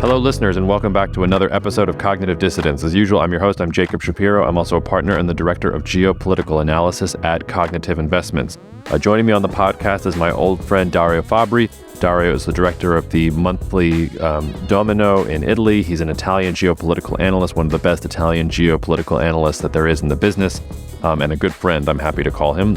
Hello, listeners, and welcome back to another episode of Cognitive Dissidence. As usual, I'm your host. I'm Jacob Shapiro. I'm also a partner and the director of geopolitical analysis at Cognitive Investments. Joining me on the podcast is my old friend Dario Fabbri. Dario is the director of the monthly Domino in Italy. He's an Italian geopolitical analyst, one of the best Italian geopolitical analysts that there is in the business, and a good friend, I'm happy to call him.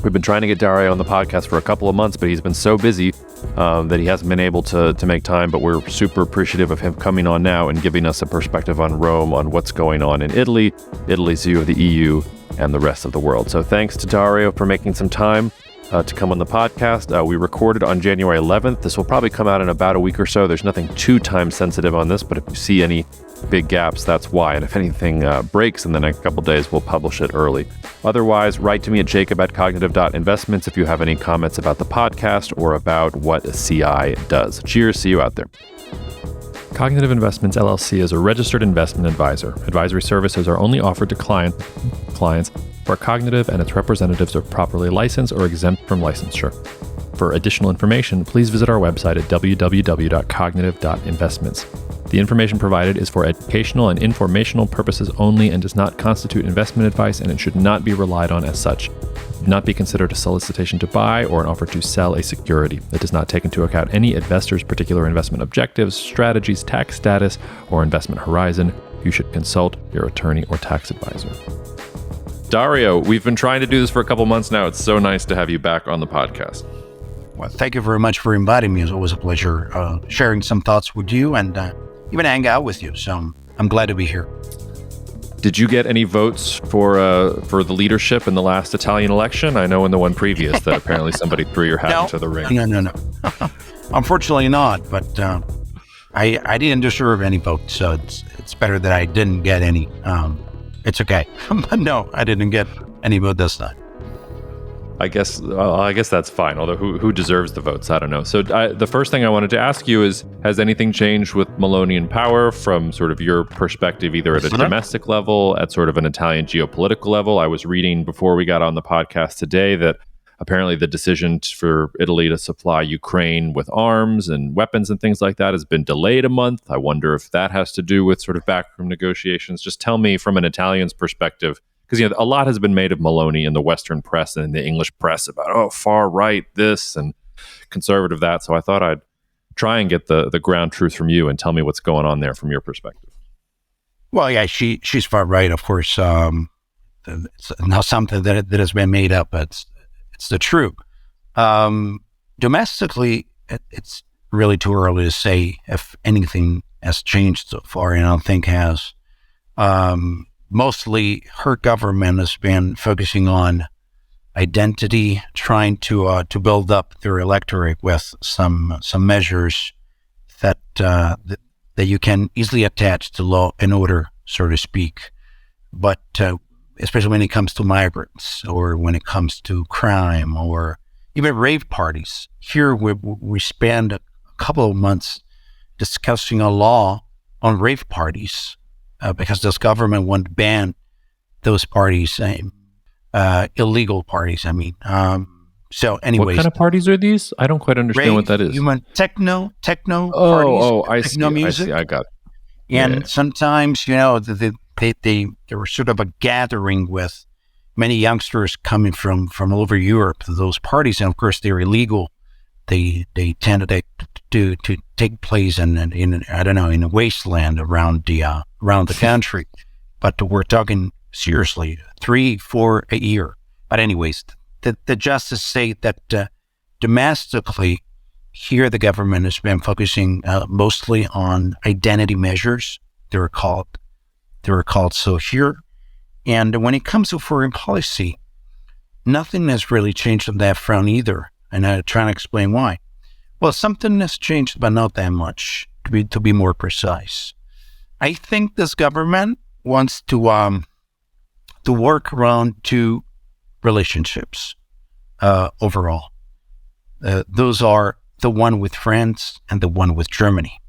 We've been trying to get Dario on the podcast for a couple of months, but he's been so busy that he hasn't been able to make time, but we're super appreciative of him coming on now and giving us a perspective on Rome, on what's going on in Italy, Italy's view of the EU, and the rest of the world. So thanks to Dario for making some time to come on the podcast. We recorded on January 11th. This will probably come out in about a week or so. There's nothing too time sensitive on this, but if you see any big gaps, that's why. And if anything breaks in the next couple days, we'll publish it early. Otherwise, write to me at jacob@cognitive.investments if you have any comments about the podcast or about what CI does. Cheers. See you out there. Cognitive Investments LLC is a registered investment advisor. Advisory services are only offered to clients where Cognitive and its representatives are properly licensed or exempt from licensure. For additional information, please visit our website at www.cognitive.investments. The information provided is for educational and informational purposes only and does not constitute investment advice, and it should not be relied on as such. It should not be considered a solicitation to buy or an offer to sell a security. It does not take into account any investor's particular investment objectives, strategies, tax status, or investment horizon. You should consult your attorney or tax advisor. Dario, we've been trying to do this for a couple months now. It's so nice to have you back on the podcast. Well, thank you very much for inviting me. It's always a pleasure sharing some thoughts with you and even hang out with you. So I'm glad to be here. Did you get any votes for the leadership in the last Italian election? I know in the one previous that apparently somebody threw your hat into the ring. No. Unfortunately not, but I didn't deserve any votes, so it's better that I didn't get any. It's okay. But no, I didn't get any vote this time. I guess that's fine, although who deserves the votes? I don't know. So the first thing I wanted to ask you is, has anything changed with Meloni in power from sort of your perspective, either at a domestic level, at sort of an Italian geopolitical level? I was reading before we got on the podcast today that apparently the decision for Italy to supply Ukraine with arms and weapons and things like that has been delayed a month. I wonder if that has to do with sort of backroom negotiations. Just tell me from an Italian's perspective, because a lot has been made of Meloni in the Western press and in the English press about, far right this and conservative that. So I thought I'd try and get the ground truth from you and tell me what's going on there from your perspective. Well, yeah, she's far right, of course. It's not something that has been made up. It's the truth. Domestically, it's really too early to say if anything has changed so far, and I don't think has. Mostly her government has been focusing on identity, trying to build up their electorate with some measures that you can easily attach to law and order, so to speak. But especially when it comes to migrants or when it comes to crime or even rave parties. Here we spend a couple of months discussing a law on rave parties because this government won't ban those parties, illegal parties, I mean. So anyways. What kind of parties are these? I don't quite understand rave, what that is. Human techno parties. I see. Music. I got it. And sometimes, they were sort of a gathering with many youngsters coming from all over Europe to those parties, and of course they're illegal. They tend to take place in a wasteland around the country. But we're talking seriously 3-4 a year. But anyways, the justice say that domestically here the government has been focusing mostly on identity measures. They were called so here. And when it comes to foreign policy, nothing has really changed on that front either. And I'm trying to explain why. Well, something has changed, but not that much, to be more precise. I think this government wants to work around two relationships overall. Those are the one with France and the one with Germany.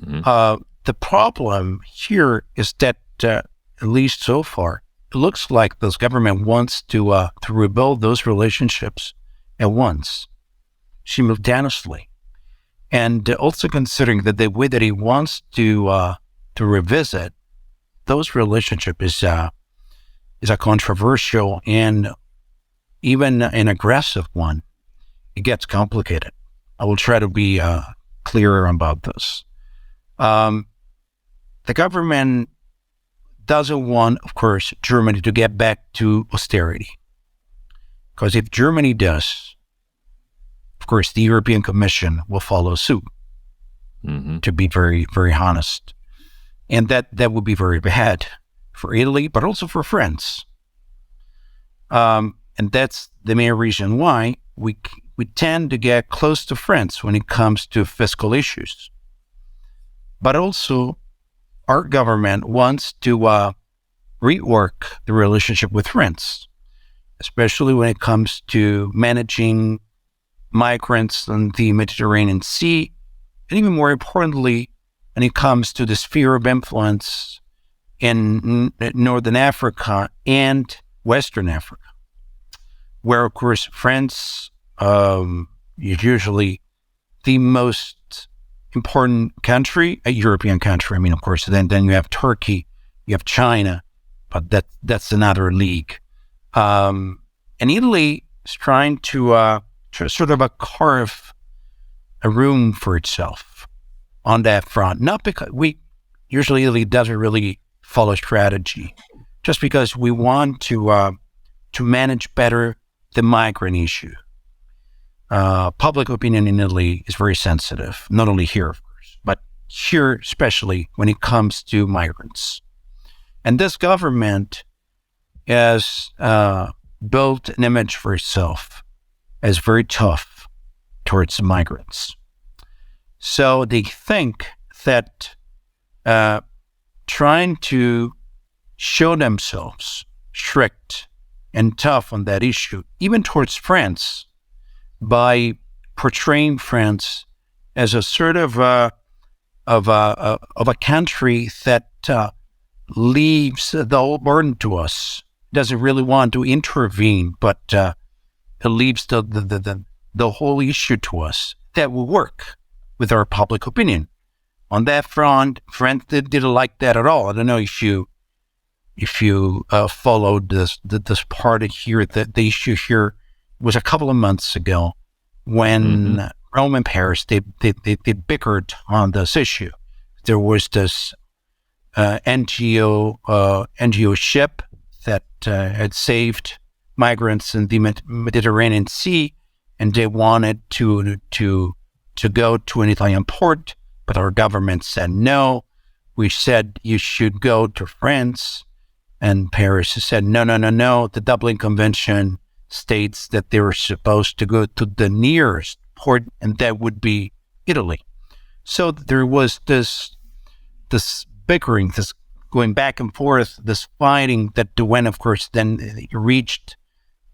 Mm-hmm. The problem here is that, at least so far, it looks like this government wants to rebuild those relationships at once, simultaneously. And also considering that the way that he wants to revisit those relationships is a controversial and even an aggressive one. It gets complicated. I will try to be clearer about this. The government doesn't want, of course, Germany to get back to austerity. Because if Germany does, of course, the European Commission will follow suit, to be very, very honest. And that would be very bad for Italy, but also for France. And that's the main reason why we tend to get close to France when it comes to fiscal issues. But also, our government wants to rework the relationship with France, especially when it comes to managing migrants in the Mediterranean Sea, and even more importantly, when it comes to the sphere of influence in Northern Africa and Western Africa, where, of course, France is usually the most important country, a European country. I mean, of course, then you have Turkey, you have China, but that's another league. And Italy is trying to sort of carve a room for itself on that front. Not because usually Italy doesn't really follow strategy, just because we want to manage better the migrant issue. Public opinion in Italy is very sensitive, not only here, of course, but here especially when it comes to migrants. And this government has built an image for itself as very tough towards migrants. So they think that trying to show themselves strict and tough on that issue, even towards France, by portraying France as a sort of a country that leaves the whole burden to us, doesn't really want to intervene, but it leaves the whole issue to us. That will work with our public opinion. On that front, France didn't like that at all. I don't know if you followed this part here. The issue here was a couple of months ago when Rome and Paris they bickered on this issue. There was this NGO ship that had saved migrants in the Mediterranean Sea, and they wanted to go to an Italian port, but our government said no. We said you should go to France, and Paris said no. The Dublin Convention states that they were supposed to go to the nearest port, and that would be Italy. So there was this bickering, this going back and forth, this fighting that went, of course, then reached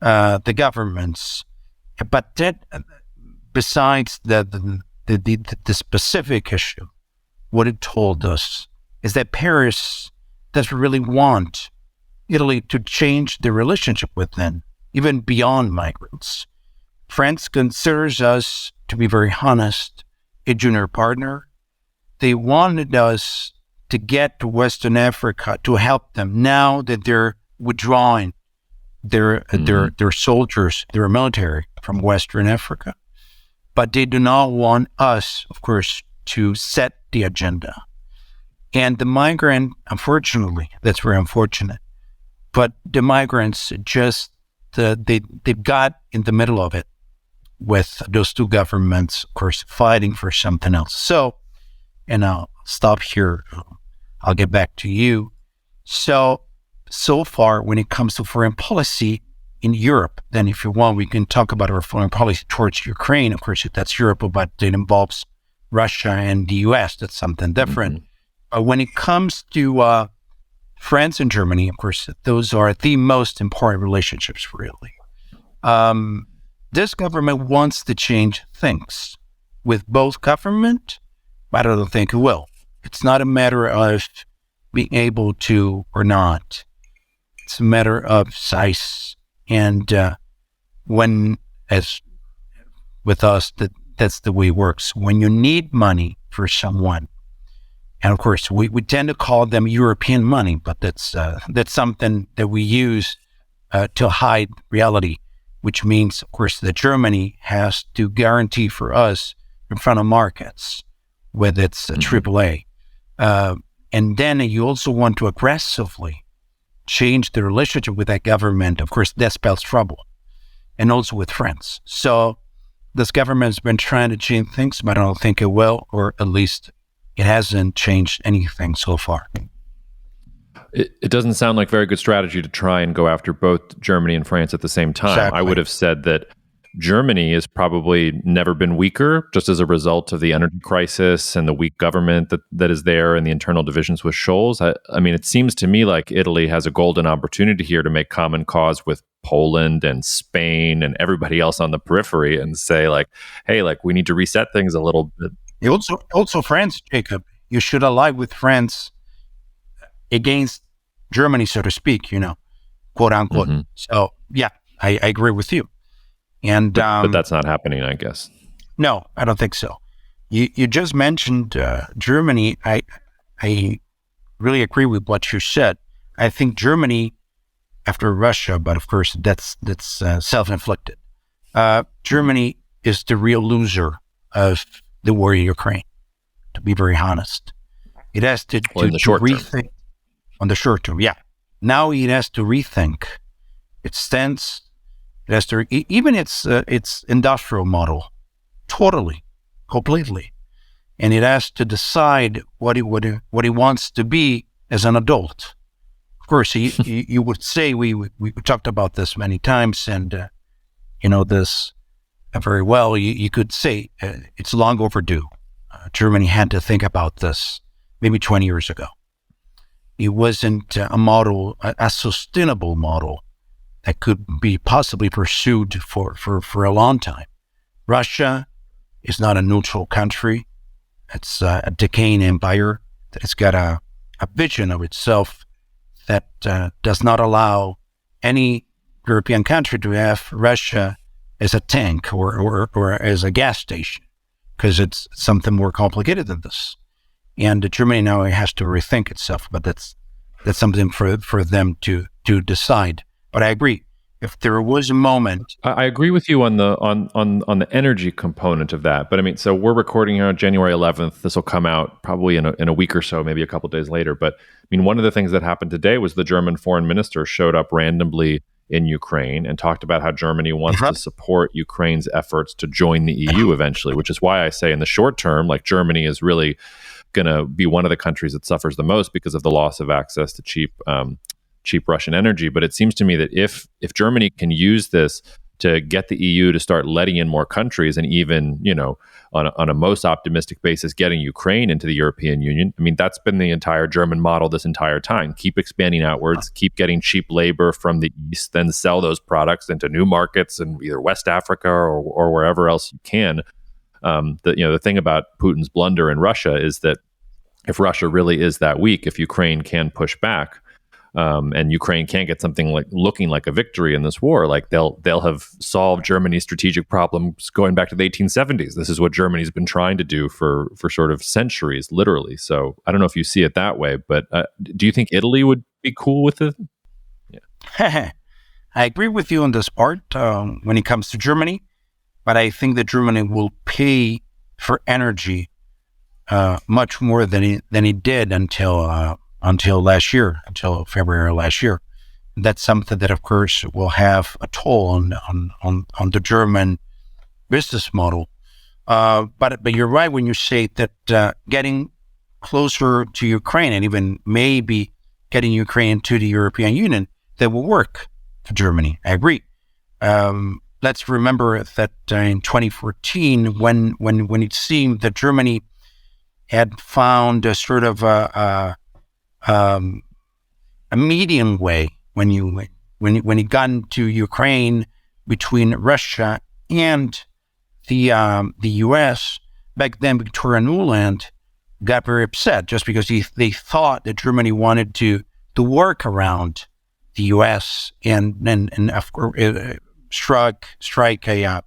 the governments. But that, besides the specific issue, what it told us is that Paris doesn't really want Italy to change the relationship with them, even beyond migrants. France considers us, to be very honest, a junior partner. They wanted us to get to Western Africa to help them now that they're withdrawing their soldiers, their military from Western Africa. But they do not want us, of course, to set the agenda. And the migrant, unfortunately, that's very unfortunate, but the migrants just, they got in the middle of it with those two governments, of course, fighting for something else. So, and I'll stop here. I'll get back to you. So far, when it comes to foreign policy in Europe, then if you want, we can talk about our foreign policy towards Ukraine. Of course, that's Europe, but it involves Russia and the US. That's something different. When it comes to France and Germany, of course, those are the most important relationships for Italy. This government wants to change things with both government, but I don't think it will. It's not a matter of being able to or not. It's a matter of size. And when, as with us, that's the way it works. When you need money for someone, and of course we tend to call them European money, but that's something that we use to hide reality, which means, of course, that Germany has to guarantee for us in front of markets with its AAA. And then you also want to aggressively change the relationship with that government. Of course, that spells trouble. And also with France. So this government's been trying to change things, but I don't think it will, or at least it hasn't changed anything so far. It doesn't sound like very good strategy to try and go after both Germany and France at the same time. Exactly. I would have said that Germany has probably never been weaker, just as a result of the energy crisis and the weak government that is there and the internal divisions with Scholz. I mean, it seems to me like Italy has a golden opportunity here to make common cause with Poland and Spain and everybody else on the periphery and say, like, hey, like, we need to reset things a little bit. Also France, Jacob, you should ally with France against Germany, so to speak, quote unquote. Mm-hmm. So yeah, I agree with you. And but that's not happening, I guess. No, I don't think so. You just mentioned Germany. I really agree with what you said. I think Germany, after Russia, but of course that's self-inflicted. Germany is the real loser of the war in Ukraine, to be very honest. It has to rethink on the short term. Yeah. Now it has to rethink its stance. It has to even its industrial model, totally, completely, and it has to decide what it wants to be as an adult. Of course, you would say we talked about this many times, and this very well. You could say it's long overdue. Germany had to think about this maybe 20 years ago. It wasn't a model, a sustainable model that could be possibly pursued for a long time. Russia is not a neutral country. It's a decaying empire that has got a vision of itself that does not allow any European country to have Russia as a tank or as a gas station, because it's something more complicated than this. And Germany now has to rethink itself, but that's something for them to decide. But I agree. If there was a moment, I agree with you on the energy component of that. But I mean, so we're recording here on January 11th. This will come out probably in a week or so, maybe a couple of days later. But I mean, one of the things that happened today was the German foreign minister showed up randomly in Ukraine and talked about how Germany wants to support Ukraine's efforts to join the EU eventually, which is why I say in the short term, like, Germany is really going to be one of the countries that suffers the most because of the loss of access to cheap Russian energy. But it seems to me that if Germany can use this to get the EU to start letting in more countries, and even, on a most optimistic basis, getting Ukraine into the European Union, I mean, that's been the entire German model this entire time. Keep expanding outwards, keep getting cheap labor from the East, then sell those products into new markets in either West Africa or wherever else you can. The thing about Putin's blunder in Russia is that if Russia really is that weak, if Ukraine can push back, and Ukraine can't get something like looking like a victory in this war, like they'll have solved Germany's strategic problems going back to the 1870s. This is what Germany's been trying to do for sort of centuries, literally. So I don't know if you see it that way, but do you think Italy would be cool with it? Yeah. I agree with you on this part when it comes to Germany, but I think that Germany will pay for energy much more than it did until last year, until February last year. That's something that, of course, will have a toll on the German business model. But you're right when you say that getting closer to Ukraine and even maybe getting Ukraine to the European Union, that will work for Germany. I agree. Let's remember that in 2014, when it seemed that Germany had found a sort of a medium way when it got into Ukraine between Russia and the U.S. Back then, Victoria Nuland got very upset just because they thought that Germany wanted to work around the U.S. and of course strike a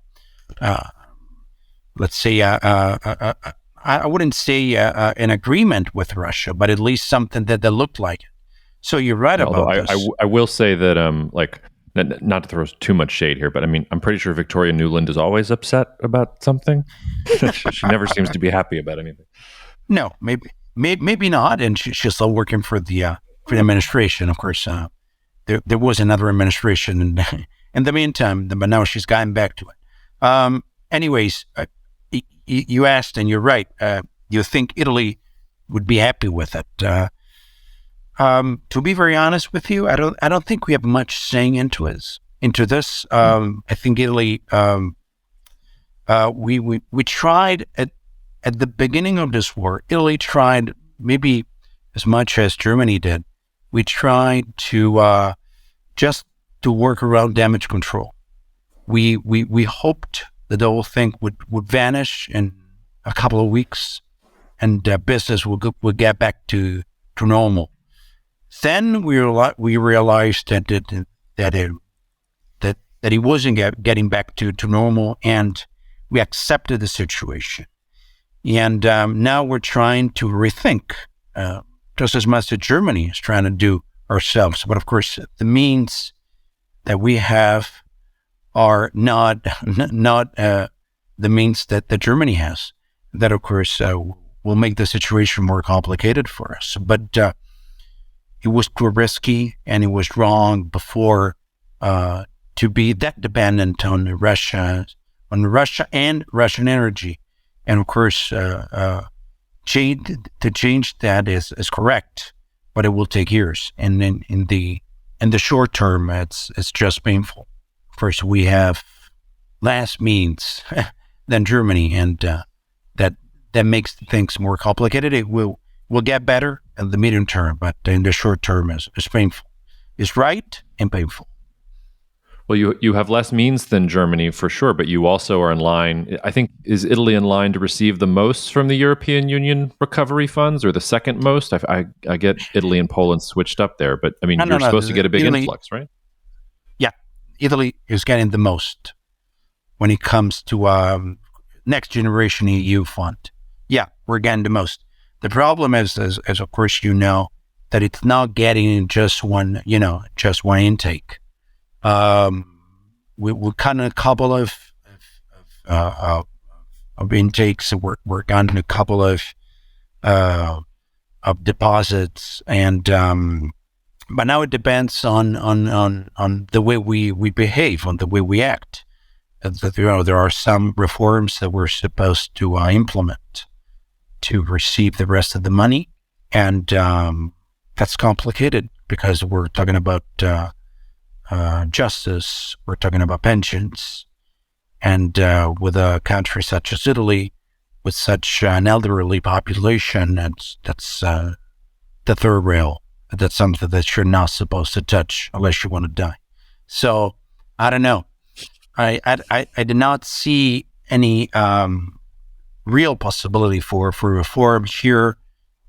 let's say, I wouldn't say an agreement with Russia, but at least something that looked like it. So you're right Although about this. I will say that, like, not to throw too much shade here, but I mean, I'm pretty sure Victoria Nuland is always upset about something. She never seems to be happy about anything. No, maybe not, and she's still working for the administration. Of course, there was another administration in the meantime, but now she's gotten back to it. Anyways, you asked, and you're right. You think Italy would be happy with it? To be very honest with you, I don't think we have much saying into this. I think Italy. We tried at the beginning of this war. Italy tried maybe as much as Germany did. We tried to just to work around damage control. We hoped that the whole thing would vanish in a couple of weeks, and business would get back to normal. Then we realized that it wasn't getting back to normal, and we accepted the situation. And now we're trying to rethink, just as much as Germany is trying to do ourselves. But of course, the means that we have are not the means that Germany has. That, of course, will make the situation more complicated for us. But it was too risky, and it was wrong before to be that dependent on Russia and Russian energy. And of course, to change that is correct, but it will take years. And then in the short term, it's just painful. First, we have less means than Germany, and that makes things more complicated. It will get better in the medium term, but in the short term, is painful. It's right and painful. Well, you have less means than Germany for sure, but you also are in line. I think, is Italy in line to receive the most from the European Union recovery funds, or the second most? I get Italy and Poland switched up there, but I mean, you're supposed to get a big influx, right? Yeah, Italy is getting the most when it comes to next generation EU fund. Yeah, we're getting the most. The problem is, as of course you know, that it's not getting just one intake. We've gotten a couple of intakes. We're gotten a couple of deposits, and but now it depends on the way we behave, on the way we act. There are some reforms that we're supposed to implement to receive the rest of the money, and that's complicated because we're talking about justice, we're talking about pensions, and with a country such as Italy, with such an elderly population, that's the third rail. That's something that you're not supposed to touch unless you want to die. So I don't know. I did not see any real possibility for reform here,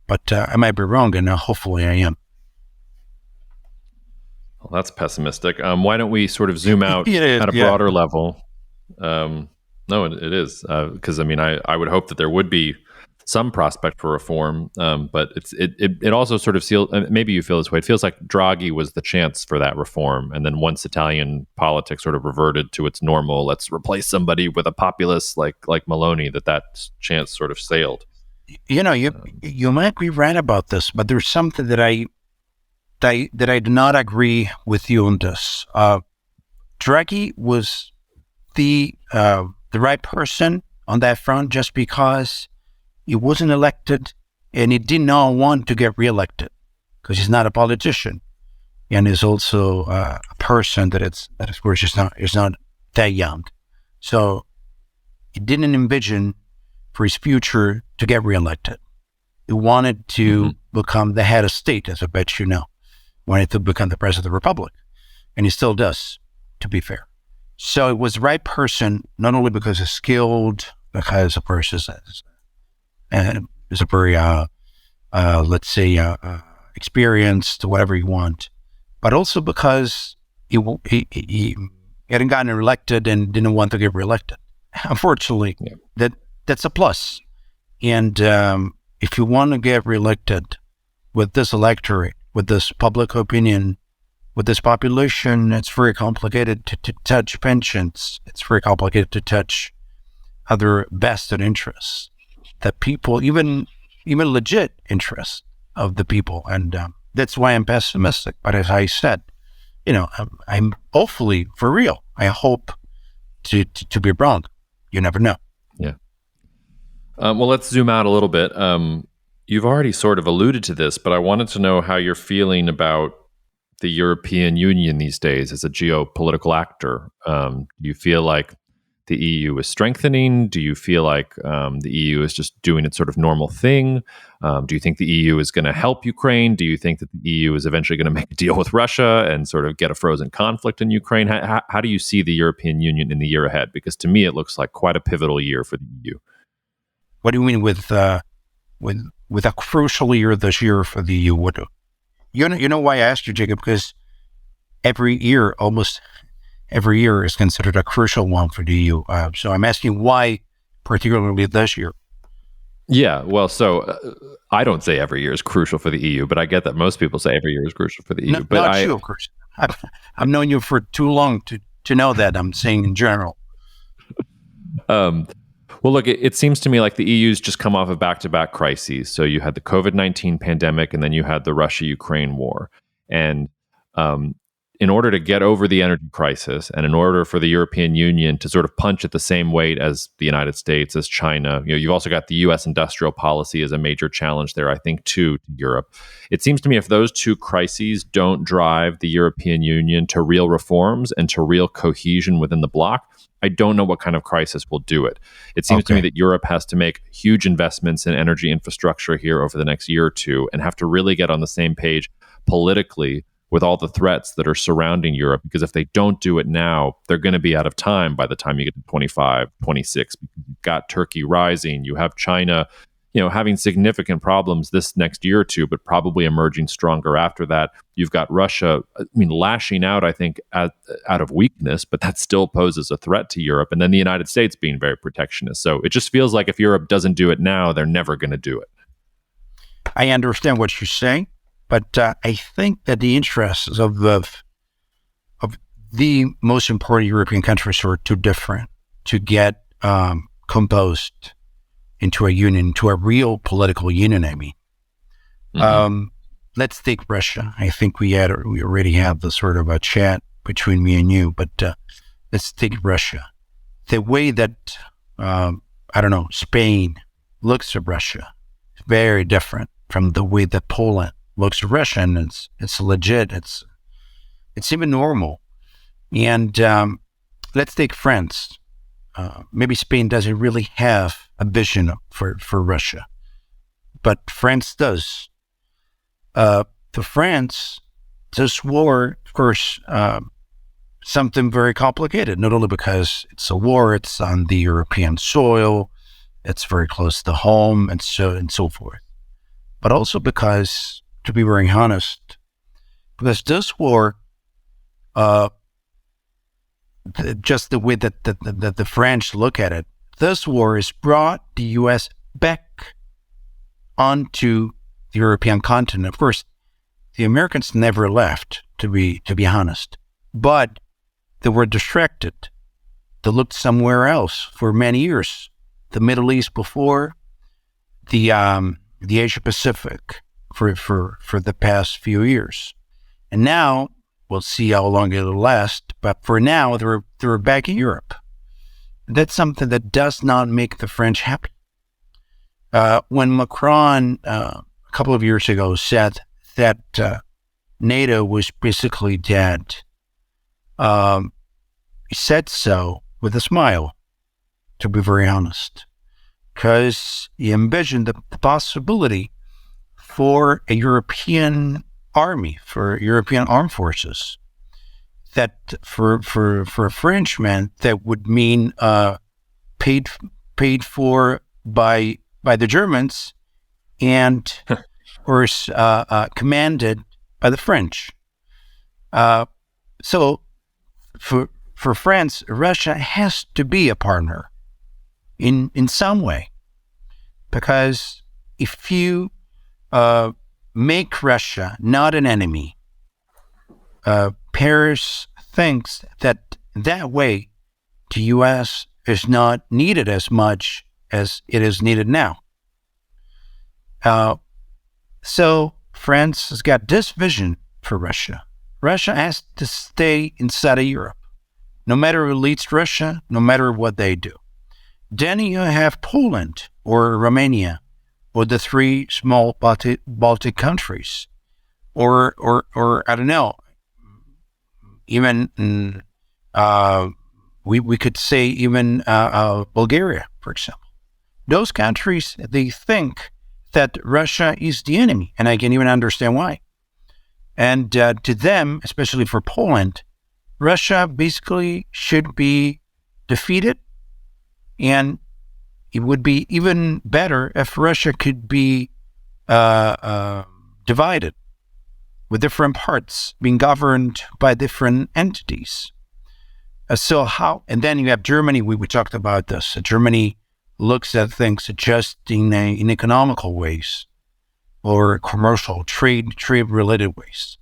but I might be wrong, and hopefully I am. Well, that's pessimistic. Why don't we sort of zoom out at a broader level? No, it is, because I mean, I would hope that there would be some prospect for reform, but it also sort of feels, maybe you feel this way, it feels like Draghi was the chance for that reform, and then once Italian politics sort of reverted to its normal, let's replace somebody with a populist like Meloni, that chance sort of sailed. You might be right about this, but there's something that I do not agree with you on this. Draghi was the right person on that front just because he wasn't elected and he did not want to get reelected because he's not a politician, and is also a person that of course is not that young. So he didn't envision for his future to get reelected. He wanted to become the head of state, as I bet you know. Wanted to become the president of the republic, and he still does, to be fair. So it was the right person, not only because he's skilled, because of course is a very, let's say, experienced, whatever you want, but also because he hadn't gotten elected and didn't want to get reelected. unfortunately, that's a plus. And if you want to get reelected with this electorate, with this public opinion, with this population, it's very complicated to touch pensions. It's very complicated to touch other vested interests that people, even legit interests of the people. And that's why I'm pessimistic. But as I said, I'm hopefully for real. I hope to be wrong. You never know. Yeah. Well, let's zoom out a little bit. You've already sort of alluded to this, but I wanted to know how you're feeling about the European Union these days as a geopolitical actor. Do you feel like the EU is strengthening? Do you feel like the EU is just doing its sort of normal thing? Do you think the EU is going to help Ukraine? Do you think that the EU is eventually going to make a deal with Russia and sort of get a frozen conflict in Ukraine? How do you see the European Union in the year ahead? Because to me, it looks like quite a pivotal year for the EU. What do you mean with a crucial year this year for the EU? You know why I asked you, Jacob? Because almost every year is considered a crucial one for the EU. So I'm asking why, particularly this year. Yeah, well, so I don't say every year is crucial for the EU, but I get that most people say every year is crucial for the EU. But not you, of course. I've known you for too long to know that. I'm saying in general. Well, look, it seems to me like the EU's just come off of back-to-back crises. So you had the COVID-19 pandemic, and then you had the Russia-Ukraine war. And in order to get over the energy crisis, and in order for the European Union to sort of punch at the same weight as the United States, as China, you've also got the U.S. industrial policy as a major challenge there, I think, too, to Europe. It seems to me if those two crises don't drive the European Union to real reforms and to real cohesion within the bloc, I don't know what kind of crisis will do it. It seems to me that Europe has to make huge investments in energy infrastructure here over the next year or two and have to really get on the same page politically with all the threats that are surrounding Europe. Because if they don't do it now, they're going to be out of time by the time you get to 25, 26. You've got Turkey rising. You have China, having significant problems this next year or two, but probably emerging stronger after that. You've got Russia, lashing out, I think, out of weakness, but that still poses a threat to Europe. And then the United States being very protectionist. So it just feels like if Europe doesn't do it now, they're never going to do it. I understand what you're saying, but I think that the interests of the most important European countries are too different to get composed into a union, into a real political union. Let's take Russia. I think we already have the sort of a chat between me and you, but let's take Russia. The way that Spain looks at Russia is very different from the way that Poland looks at Russia, and it's legit. It's even normal. And let's take France. Maybe Spain doesn't really have a vision for Russia, but France does. To France, this war, of course, something very complicated, not only because it's a war, it's on the European soil, it's very close to home, and so forth. But also because, to be very honest, because this war, just the way that the French look at it, this war has brought the U.S. back onto the European continent. Of course, the Americans never left, to be honest, but they were distracted. They looked somewhere else for many years. The Middle East before, the Asia Pacific for the past few years, and now we'll see how long it'll last. But for now, they're back in Europe. That's something that does not make the French happy. When Macron a couple of years ago said that NATO was basically dead, he said so with a smile, to be very honest, because he envisioned the possibility for a European army, for European armed forces, that for a Frenchman, that would mean paid for by the Germans and of course commanded by the French. So for France, Russia has to be a partner in some way. Because if you make Russia not an enemy, Paris thinks that way the U.S. is not needed as much as it is needed now. So France has got this vision for Russia. Russia has to stay inside of Europe, no matter who leads Russia, no matter what they do. Then you have Poland or Romania, or the three small Baltic countries, or I don't know, even we could say even Bulgaria, for example. Those countries, they think that Russia is the enemy, and I can even understand why. And to them, especially for Poland, Russia basically should be defeated, and it would be even better if Russia could be divided with different parts being governed by different entities. And then you have Germany. We talked about this. Germany looks at things just in economical ways or commercial, trade-related ways.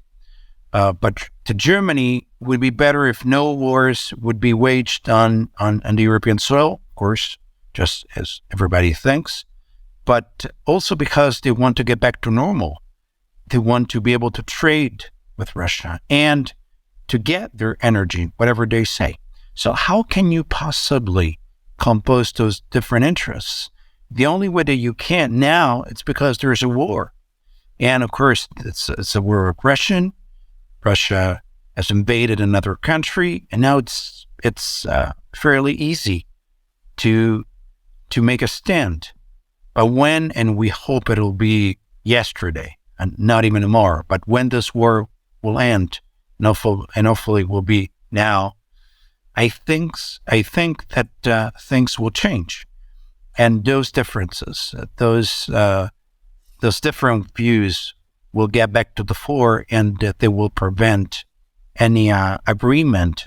But to Germany, would be better if no wars would be waged on the European soil, of course, just as everybody thinks, but also because they want to get back to normal. They want to be able to trade with Russia and to get their energy, whatever they say. So how can you possibly compose those different interests? The only way that you can't now, it's because there's a war. And of course, it's a war of aggression. Russia has invaded another country, and now it's fairly easy to make a stand. But when, and we hope it'll be yesterday, and not even tomorrow, but when this war will end, and hopefully will be now, I think that things will change, and those differences, those different views will get back to the fore, and that they will prevent any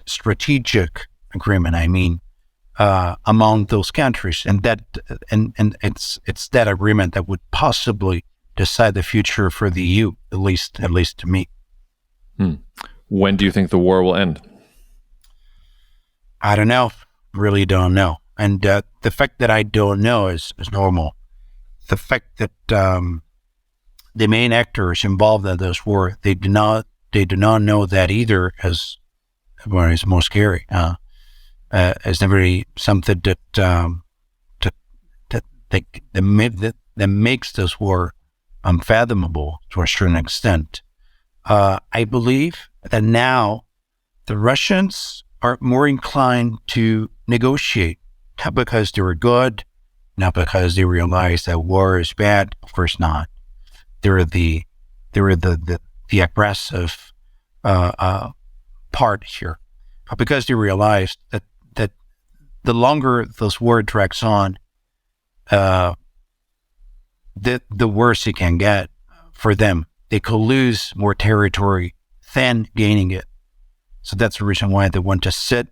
strategic agreement. I mean, among those countries, and it's that agreement that would possibly decide the future for the EU, at least to me. When do you think the war will end? I don't know. Really don't know. And the fact that I don't know is normal. The fact that the main actors involved in this war, they do not know that either, is more scary. It's never something that makes this war unfathomable to a certain extent. I believe that now the Russians are more inclined to negotiate, not because they were good, not because they realize that war is bad. Of course not. They're the aggressive part here, but because they realized that the longer this war drags on, the worse it can get for them. They could lose more territory than gaining it. So that's the reason why they want to sit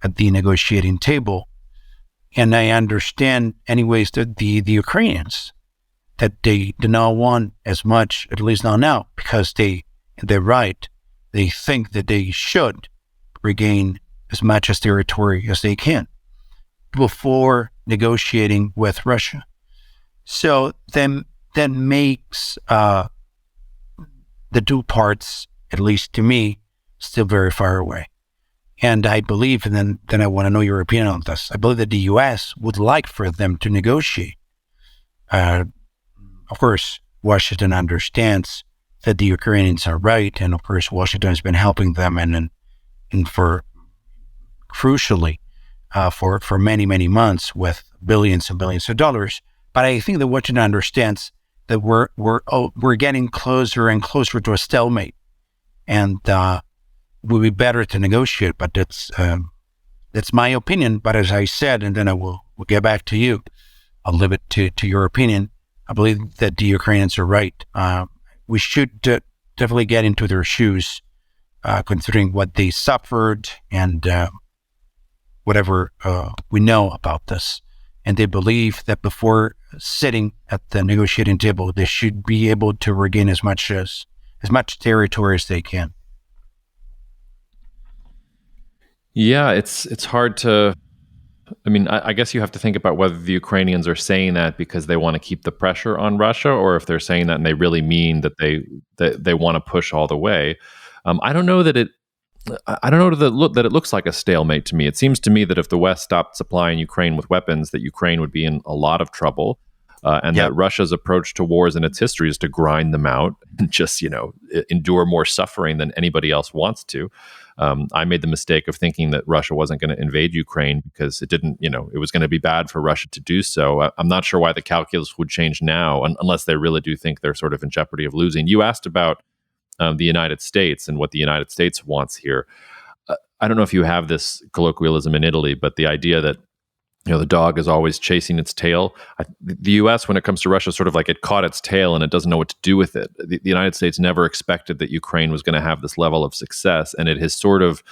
at the negotiating table. And I understand anyways that the Ukrainians, that they do not want as much, at least not now, because they're right. They think that they should regain as much as territory as they can before negotiating with Russia. So then that makes the two parts, at least to me, still very far away. And I believe, and then I want to know your opinion on this, I believe that the U.S. would like for them to negotiate. Of course, Washington understands that the Ukrainians are right, and of course, Washington has been helping them, and for crucially, for many, many months with billions and billions of dollars. But I think that Washington understands that we're getting closer and closer to a stalemate, and would be better to negotiate. But that's my opinion. But as I said, and then we'll get back to you. I'll leave it to your opinion. I believe that the Ukrainians are right. We should definitely get into their shoes, considering what they suffered and whatever we know about this. and they believe that before sitting at the negotiating table, they should be able to regain as much territory as they can. Yeah, it's hard to. I mean, I guess you have to think about whether the Ukrainians are saying that because they want to keep the pressure on Russia, or if they're saying that and they really mean that they want to push all the way. I don't know that it. I don't know that it looks like a stalemate to me. It seems to me that if the West stopped supplying Ukraine with weapons, that Ukraine would be in a lot of trouble, and that Russia's approach to wars in its history is to grind them out and just endure more suffering than anybody else wants to. I made the mistake of thinking that Russia wasn't going to invade Ukraine because it was going to be bad for Russia to do so. I'm not sure why the calculus would change now, unless they really do think they're sort of in jeopardy of losing. You asked about the United States and what the United States wants here. I don't know if you have this colloquialism in Italy, but the idea that the dog is always chasing its tail. The U.S., when it comes to Russia, sort of like it caught its tail and it doesn't know what to do with it. The United States never expected that Ukraine was going to have this level of success, and it has sort of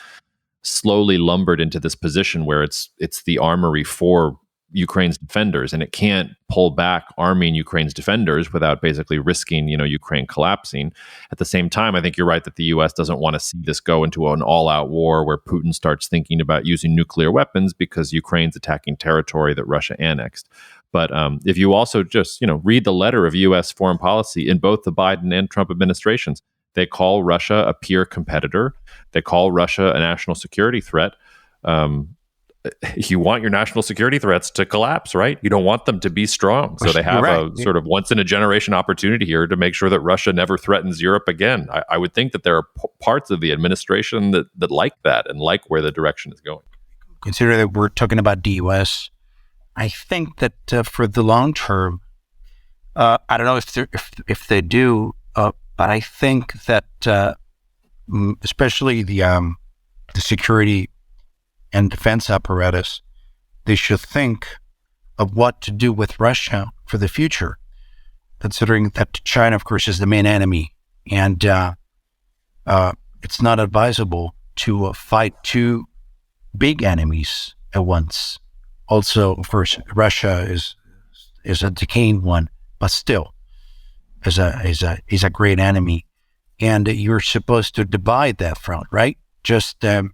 slowly lumbered into this position where it's the armory for Ukraine's defenders, and it can't pull back arming Ukraine's defenders without basically risking, Ukraine collapsing. At the same time, I think you're right that the U.S. doesn't want to see this go into an all-out war where Putin starts thinking about using nuclear weapons because Ukraine's attacking territory that Russia annexed. But if you also just, read the letter of U.S. foreign policy in both the Biden and Trump administrations, they call Russia a peer competitor. They call Russia a national security threat. You want your national security threats to collapse, right? You don't want them to be strong. So they have a sort of once in a generation opportunity here to make sure that Russia never threatens Europe again. I would think that there are parts of the administration that like that and like where the direction is going. Consider that we're talking about the U.S. I think that for the long term, I don't know if they do, but I think that especially the security and defense apparatus, they should think of what to do with Russia for the future, considering that China, of course, is the main enemy, and it's not advisable to fight two big enemies at once. Also, of course, Russia is a decaying one, but still is a great enemy, and you're supposed to divide that front, right? Just as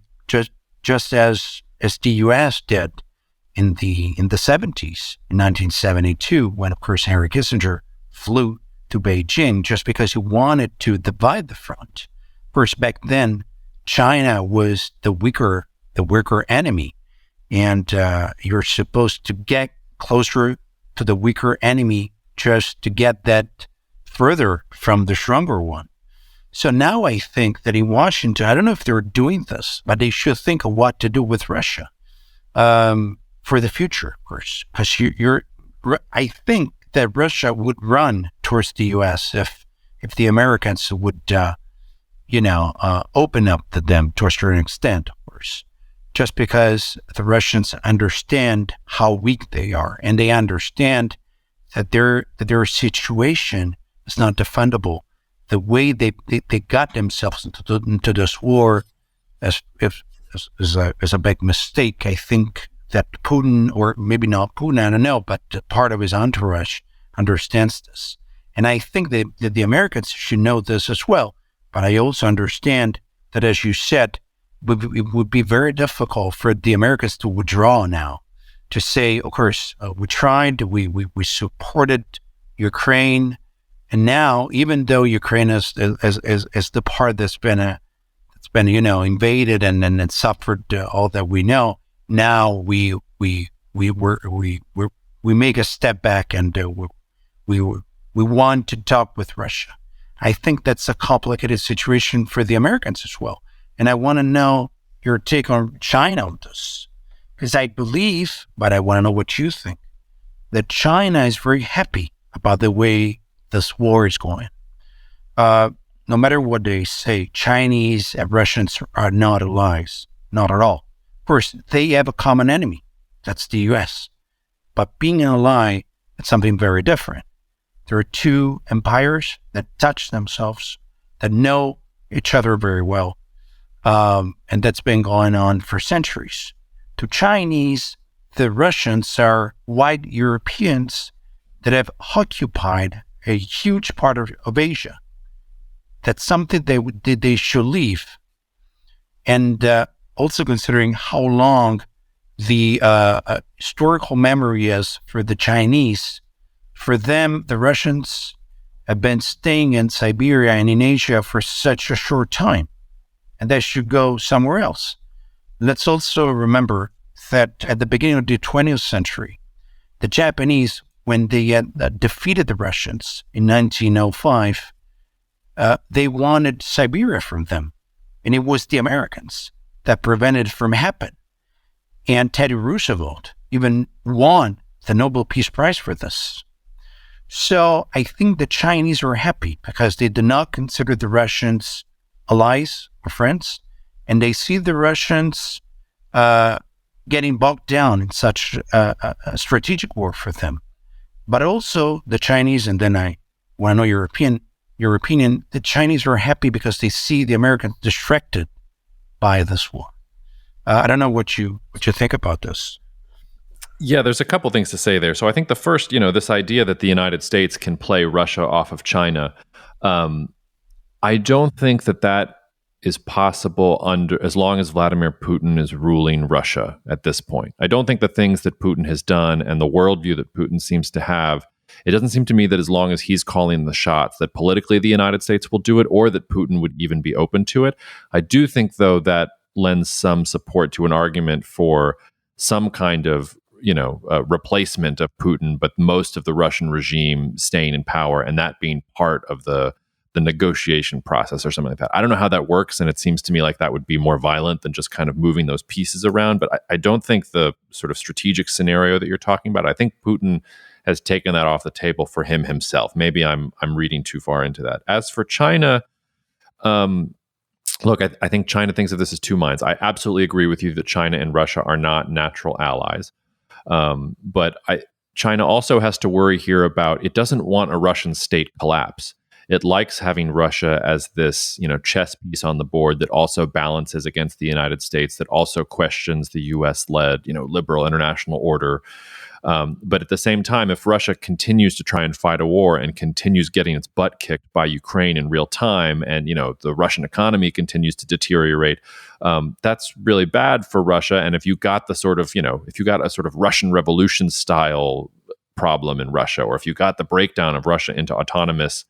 the U.S. did in the 70s, in 1972, when, of course, Henry Kissinger flew to Beijing just because he wanted to divide the front. Of course, back then, China was the weaker enemy, and you're supposed to get closer to the weaker enemy just to get that further from the stronger one. So now I think that in Washington, I don't know if they're doing this, but they should think of what to do with Russia for the future, of course. Because I think that Russia would run towards the U.S. if the Americans would, open up to them to a certain extent, of course. Just because the Russians understand how weak they are, and they understand that their situation is not defendable. The way they got themselves into this war is a big mistake. I think that Putin, or maybe not Putin, I don't know, but part of his entourage understands this. And I think that the Americans should know this as well. But I also understand that, as you said, it would be very difficult for the Americans to withdraw now, to say, of course, we tried, we supported Ukraine. And now, even though Ukraine is the part that's been invaded and suffered all that we know, now we make a step back and we want to talk with Russia. I think that's a complicated situation for the Americans as well, and I want to know your take on China on this, because I believe, but I want to know what you think, that China is very happy about the way this war is going. No matter what they say, Chinese and Russians are not allies, not at all. Of course, they have a common enemy. That's the U.S. But being an ally, it's something very different. There are two empires that touch themselves, that know each other very well, and that's been going on for centuries. To Chinese, the Russians are white Europeans that have occupied a huge part of Asia. That's something they should leave. And also considering how long the historical memory is for the Chinese, for them, the Russians have been staying in Siberia and in Asia for such a short time, and they should go somewhere else. Let's also remember that at the beginning of the 20th century, the Japanese, when they had defeated the Russians in 1905, they wanted Siberia from them, and it was the Americans that prevented it from happening. And Teddy Roosevelt even won the Nobel Peace Prize for this. So I think the Chinese are happy because they do not consider the Russians allies or friends, and they see the Russians getting bogged down in such a strategic war for them. But also the Chinese, and then I want to know your opinion, the Chinese are happy because they see the Americans distracted by this war. I don't know what you think about this. Yeah, there's a couple things to say there. So I think the first, this idea that the United States can play Russia off of China, I don't think that is possible as long as Vladimir Putin is ruling Russia at this point. I don't think the things that Putin has done and the worldview that Putin seems to have, it doesn't seem to me that as long as he's calling the shots, that politically the United States will do it or that Putin would even be open to it. I do think, though, that lends some support to an argument for some kind of replacement of Putin, but most of the Russian regime staying in power and that being part of the negotiation process or something like that. I don't know how that works, and it seems to me like that would be more violent than just kind of moving those pieces around. But I don't think the sort of strategic scenario that you're talking about, I think Putin has taken that off the table for himself. Maybe I'm reading too far into that. As for China, look, I think China thinks of this as two minds. I absolutely agree with you that China and Russia are not natural allies. But China also has to worry here about, it doesn't want a Russian state collapse. It likes having Russia as this, chess piece on the board that also balances against the United States, that also questions the U.S.-led, liberal international order. But at the same time, if Russia continues to try and fight a war and continues getting its butt kicked by Ukraine in real time, and the Russian economy continues to deteriorate, that's really bad for Russia. And if you got a sort of Russian Revolution style problem in Russia, or if you got the breakdown of Russia into autonomous,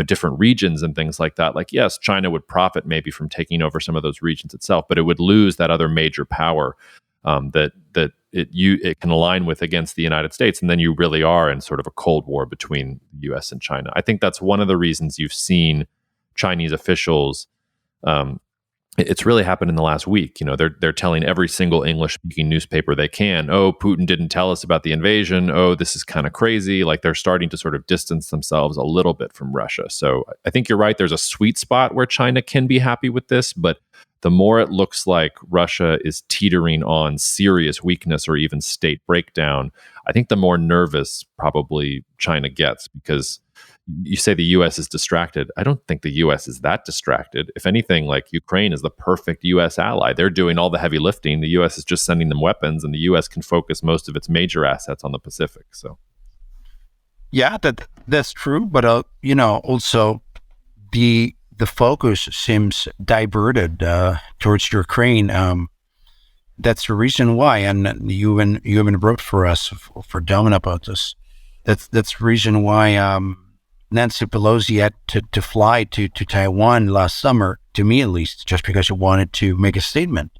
different regions and things like that, like, yes, China would profit maybe from taking over some of those regions itself, but it would lose that other major power that it can align with against the United States, and then you really are in sort of a Cold War between the U.S. and China. I think that's one of the reasons you've seen Chinese officials. It's really happened in the last week. They're telling every single English-speaking newspaper they can, "Oh, Putin didn't tell us about the invasion. Oh, this is kind of crazy." Like, they're starting to sort of distance themselves a little bit from Russia. So I think you're right. There's a sweet spot where China can be happy with this, but the more it looks like Russia is teetering on serious weakness or even state breakdown, I think the more nervous probably China gets, because you say the U.S. is distracted. I don't think the U.S. is that distracted. If anything, like, Ukraine is the perfect U.S. ally. They're doing all the heavy lifting. The U.S. is just sending them weapons, and the U.S. can focus most of its major assets on the Pacific. So, yeah, that's true. But also the focus seems diverted towards Ukraine. That's the reason why, and you even wrote for us for Domino about this. That's the reason why Nancy Pelosi had to fly to Taiwan last summer, to me at least, just because she wanted to make a statement.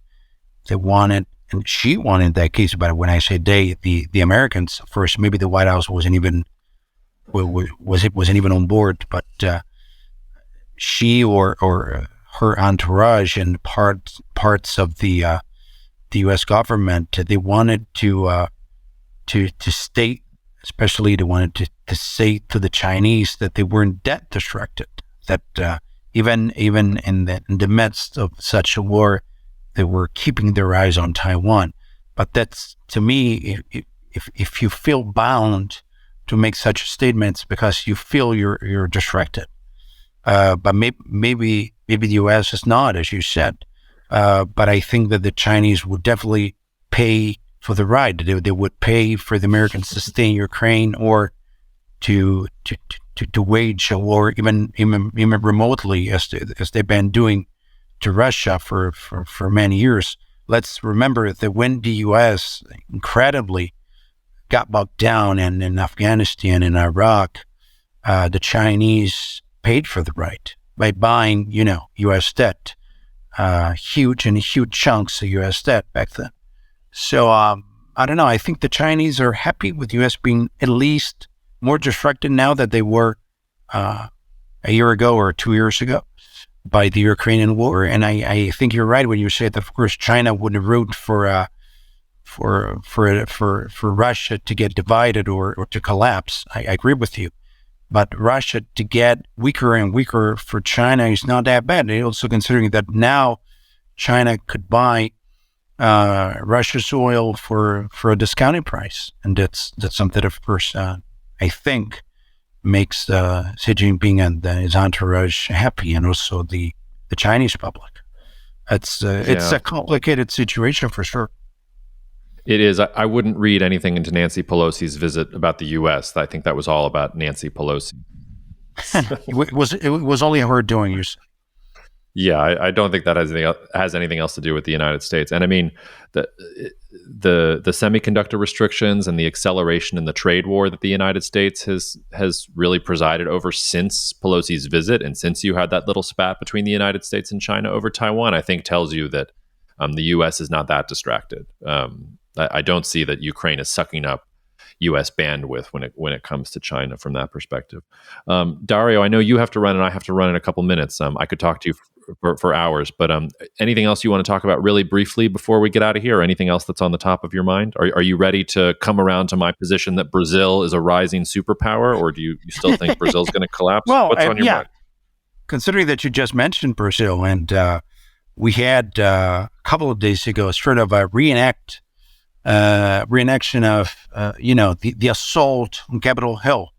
She wanted in that case, but when I say they, the Americans first, maybe the White House wasn't even on board, but she or her entourage and parts of the U.S. government, they wanted to state, especially they wanted to say to the Chinese that they weren't that distracted, that even in the midst of such a war, they were keeping their eyes on Taiwan. But that's, to me, if you feel bound to make such statements because you feel you're distracted. But maybe the U.S. is not, as you said. But I think that the Chinese would definitely pay for the ride. They would pay for the Americans to stay in Ukraine or to wage a war even remotely as they've been doing to Russia for many years. Let's remember that when the U.S. incredibly got bogged down in Afghanistan and Iraq, the Chinese paid for the right by buying, U.S. debt, huge chunks of U.S. debt back then. So I don't know. I think the Chinese are happy with U.S. being at least more distracted now than they were a year ago or 2 years ago by the Ukrainian war. And I think you're right when you say that, of course, China wouldn't root for Russia to get divided or to collapse. I agree with you. But Russia to get weaker and weaker for China is not that bad. And also considering that now China could buy Russia's oil for a discounted price. And that's something, of course, I think makes Xi Jinping and his entourage happy, and also the Chinese public. It's a complicated situation for sure. It is. I wouldn't read anything into Nancy Pelosi's visit about the U.S. I think that was all about Nancy Pelosi. It was only her doing, you said. Yeah, I don't think that has anything else to do with the United States. And I mean, the semiconductor restrictions and the acceleration in the trade war that the United States has really presided over since Pelosi's visit, and since you had that little spat between the United States and China over Taiwan, I think tells you that the U.S. is not that distracted. I don't see that Ukraine is sucking up U.S. bandwidth when it comes to China from that perspective. Dario, I know you have to run and I have to run in a couple minutes. I could talk to you for hours, but anything else you want to talk about really briefly before we get out of here? Or anything else that's on the top of your mind? Are you ready to come around to my position that Brazil is a rising superpower, or do you still think Brazil's going to collapse? Well, what's on your mind? Considering that you just mentioned Brazil, and we had a couple of days ago sort of a reenaction of the assault on Capitol Hill.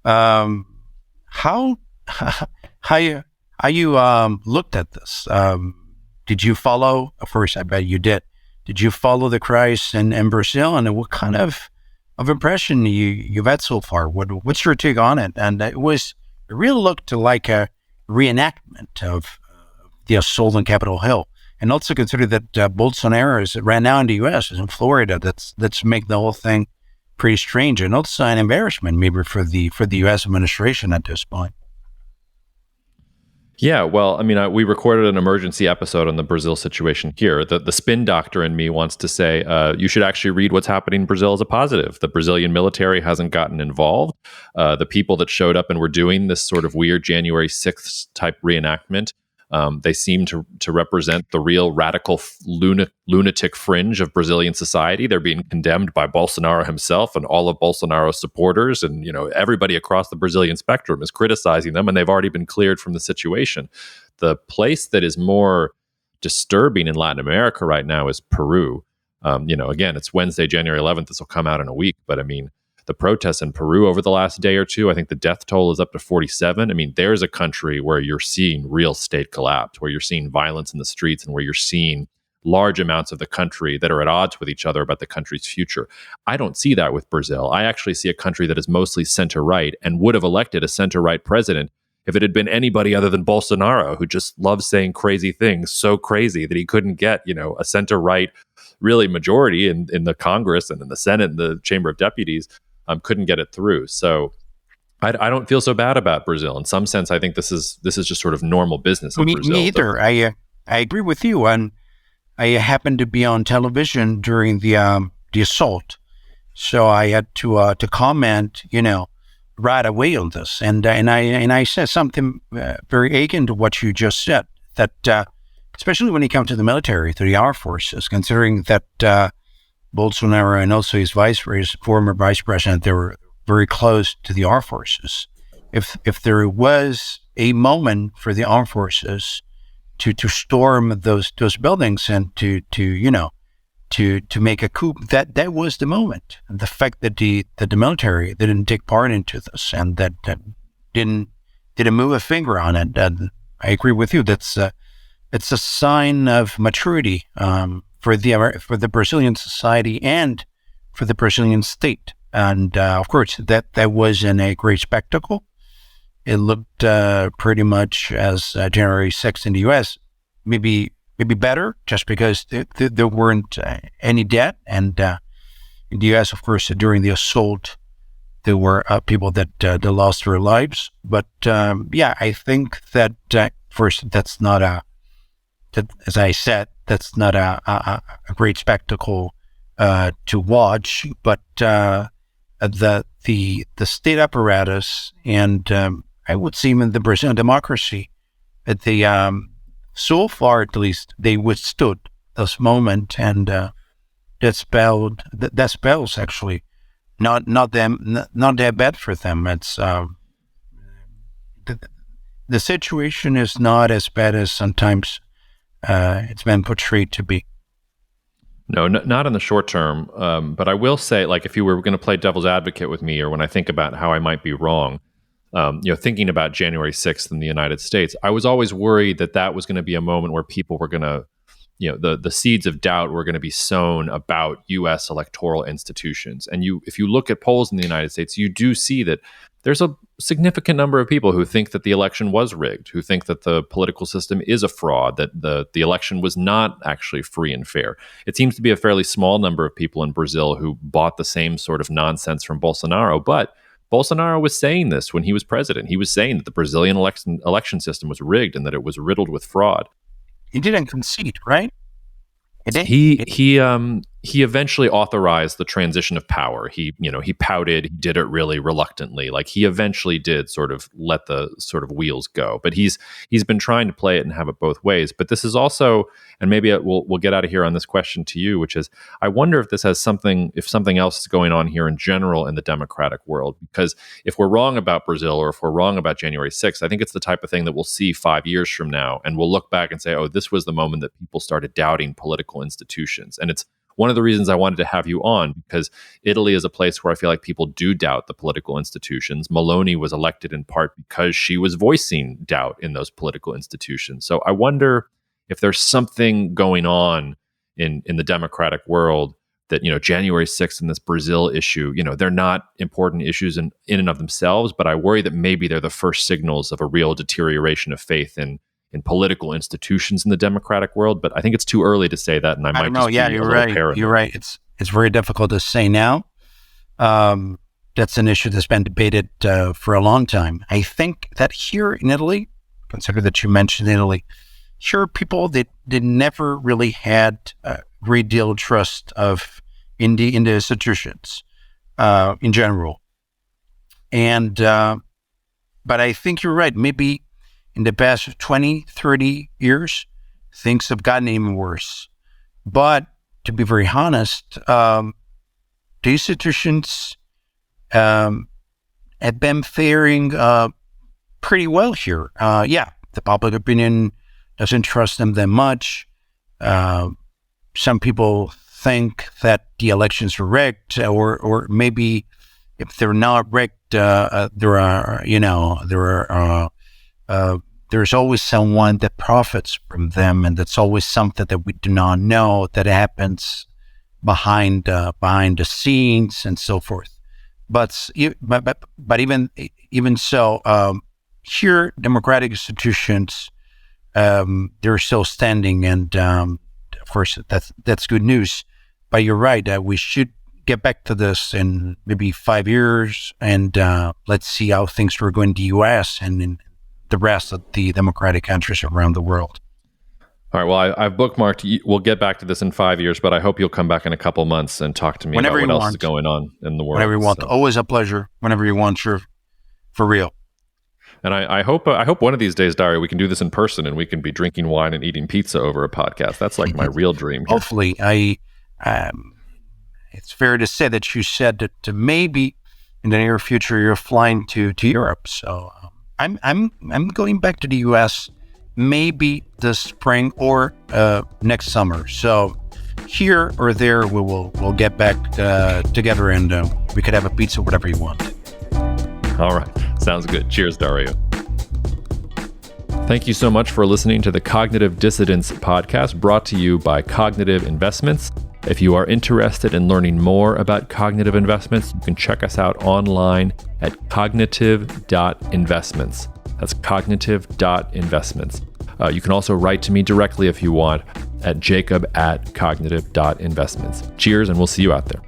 How you looked at this? Did you follow? Of course, I bet you did. Did you follow the crisis in Brazil, and what kind of impression you've had so far? What's your take on it? And it really looked like a reenactment of the assault on Capitol Hill. And also consider that Bolsonaro is right now in the U.S., is in Florida. That's make the whole thing pretty strange, and also an embarrassment maybe for the U.S. administration at this point. Yeah, well, I mean, we recorded an emergency episode on the Brazil situation here. The spin doctor in me wants to say you should actually read what's happening in Brazil as a positive. The Brazilian military hasn't gotten involved. The people that showed up and were doing this sort of weird January 6th type reenactment, they seem to represent the real radical lunatic fringe of Brazilian society. They're being condemned by Bolsonaro himself and all of Bolsonaro's supporters, and everybody across the Brazilian spectrum is criticizing them, and they've already been cleared from the situation. The place that is more disturbing in Latin America right now is Peru. Again, it's Wednesday, January 11th. This will come out in a week, but I mean, the protests in Peru over the last day or two, I think the death toll is up to 47. I mean, there's a country where you're seeing real state collapse, where you're seeing violence in the streets, and where you're seeing large amounts of the country that are at odds with each other about the country's future. I don't see that with Brazil. I actually see a country that is mostly center-right and would have elected a center-right president if it had been anybody other than Bolsonaro, who just loves saying crazy things, so crazy that he couldn't get, a center-right really majority in the Congress and in the Senate and the Chamber of Deputies. Couldn't get it through. So I don't feel so bad about Brazil. In some sense, I think this is just sort of normal business in Brazil. Me either. I agree with you. And I happened to be on television during the assault, so I had to comment, right away on this. And I said something very akin to what you just said. That especially when it comes to the military, to the armed forces, considering that. Bolsonaro and also his former vice president, they were very close to the armed forces. If there was a moment for the armed forces to storm those buildings and to make a coup, that was the moment. And the fact that the military didn't take part into this and that didn't move a finger on it, I agree with you. It's a sign of maturity for the Brazilian society and for the Brazilian state. And of course, that wasn't a great spectacle. It looked pretty much as January 6th in the U.S. Maybe better, just because there weren't any debt. And in the U.S., of course, during the assault, there were people that lost their lives. But I think that first, that's not as I said, that's not a great spectacle to watch. But the state apparatus and I would say even the Brazilian democracy, so far at least, they withstood this moment, and that spells actually not that bad for them. It's the situation is not as bad as sometimes it's been portrayed to be. No, not in the short term. But I will say, like, if you were going to play devil's advocate with me, or when I think about how I might be wrong, thinking about January 6th in the United States, I was always worried that was going to be a moment where people were going to, the seeds of doubt were going to be sown about U.S. electoral institutions. And if you look at polls in the United States, you do see that there's a significant number of people who think that the election was rigged, who think that the political system is a fraud, that the election was not actually free and fair. It seems to be a fairly small number of people in Brazil who bought the same sort of nonsense from Bolsonaro, but Bolsonaro was saying this when he was president. He was saying that the Brazilian election system was rigged and that it was riddled with fraud. He didn't concede, right? He eventually authorized the transition of power. He pouted. He did it really reluctantly. Like, he eventually did sort of let the sort of wheels go. But he's been trying to play it and have it both ways. But this is also, and maybe we'll get out of here on this question to you, which is, I wonder if this has something else is going on here in general in the democratic world. Because if we're wrong about Brazil, or if we're wrong about January 6th, I think it's the type of thing that we'll see 5 years from now, and we'll look back and say, oh, this was the moment that people started doubting political institutions. And it's one of the reasons I wanted to have you on, because Italy is a place where I feel like people do doubt the political institutions. Meloni was elected in part because she was voicing doubt in those political institutions. So I wonder if there's something going on in the democratic world that, January 6th and this Brazil issue, they're not important issues in and of themselves, but I worry that maybe they're the first signals of a real deterioration of faith in political institutions in the democratic world. But I think it's too early to say that, and I might just be a little paranoid. You're right. It's very difficult to say now. That's an issue that's been debated for a long time. I think that here in Italy, consider that you mentioned Italy, here people they never really had a great deal of trust in the institutions in general. And but I think you're right. Maybe in the past 20, 30 years, things have gotten even worse. But to be very honest, the institutions have been faring pretty well here. The public opinion doesn't trust them that much. Some people think that the elections are rigged, or maybe if they're not rigged, there's always someone that profits from them, and that's always something that we do not know that happens behind the scenes and so forth. But even so, here democratic institutions they're still standing, and of course that's good news. But you're right, we should get back to this in maybe 5 years, and let's see how things are going in the U.S. and in the rest of the democratic countries around the world. All right. Well, I've bookmarked. We'll get back to this in 5 years, but I hope you'll come back in a couple months and talk to me about what else is going on in the world. Whenever you want. So. Always a pleasure. Whenever you want, sure. For real. And I hope one of these days, Dario, we can do this in person and we can be drinking wine and eating pizza over a podcast. That's like my real dream here. Hopefully. It's fair to say that you said that maybe in the near future you're flying to Europe. So I'm going back to the U.S. maybe this spring or next summer. So here or there, we'll get back together, and we could have a pizza, whatever you want. All right. Sounds good. Cheers, Dario. Thank you so much for listening to the Cognitive Dissidence podcast, brought to you by Cognitive Investments. If you are interested in learning more about cognitive investments, you can check us out online at cognitive.investments. That's cognitive.investments. You can also write to me directly if you want at jacob@cognitive.investments. Cheers, and we'll see you out there.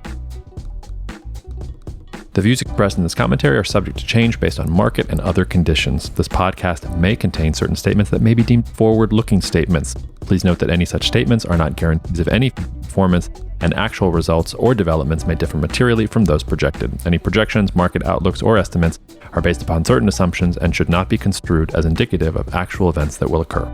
The views expressed in this commentary are subject to change based on market and other conditions. This podcast may contain certain statements that may be deemed forward-looking statements. Please note that any such statements are not guarantees of any performance, and actual results or developments may differ materially from those projected. Any projections, market outlooks, or estimates are based upon certain assumptions and should not be construed as indicative of actual events that will occur.